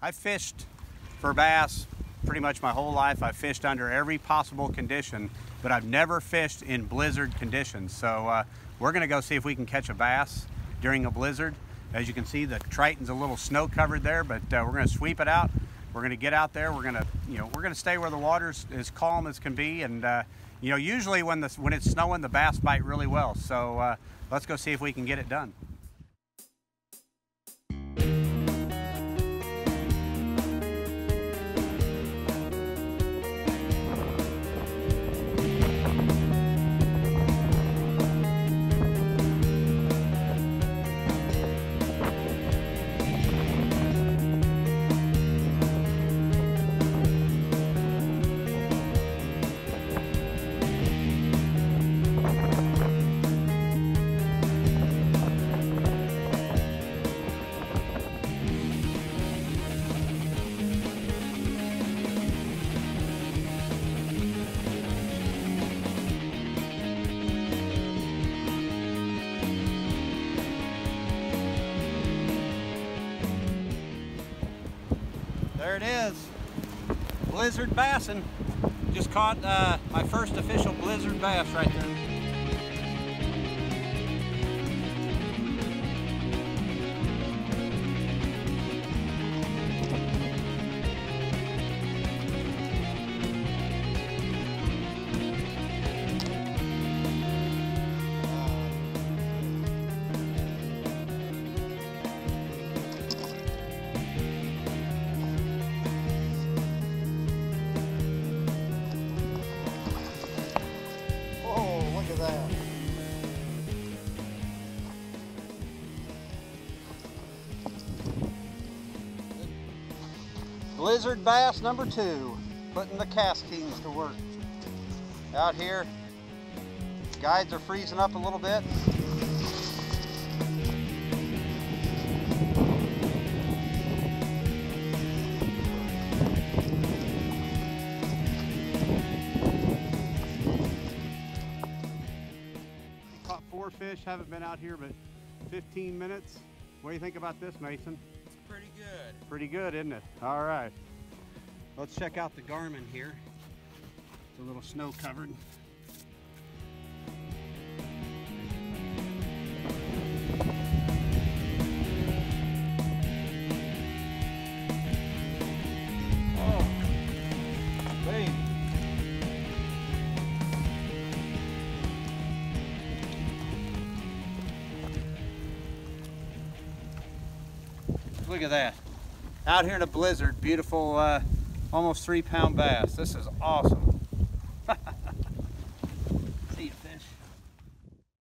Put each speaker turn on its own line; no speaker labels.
I've fished for bass pretty much my whole life. I've fished under every possible condition, but I've never fished in blizzard conditions. So we're gonna go see if we can catch a bass during a blizzard. As you can see, the Triton's a little snow covered there, but we're gonna sweep it out. We're gonna get out there. We're gonna stay where the water's as calm as can be. And usually when it's snowing, the bass bite really well. So let's go see if we can get it done. There it is, blizzard bassing. Just caught my first official blizzard bass right there. Blizzard bass number 2, putting the kastings to work. Out here, guides are freezing up a little bit. Caught 4 fish, haven't been out here but 15 minutes. What do you think about this, Mason?
Pretty good.
Pretty good, isn't it? All right. Let's check out the Garmin here. It's a little snow covered. Oh, baby. Look at that. Out here in a blizzard, beautiful, almost 3-pound bass. This is awesome.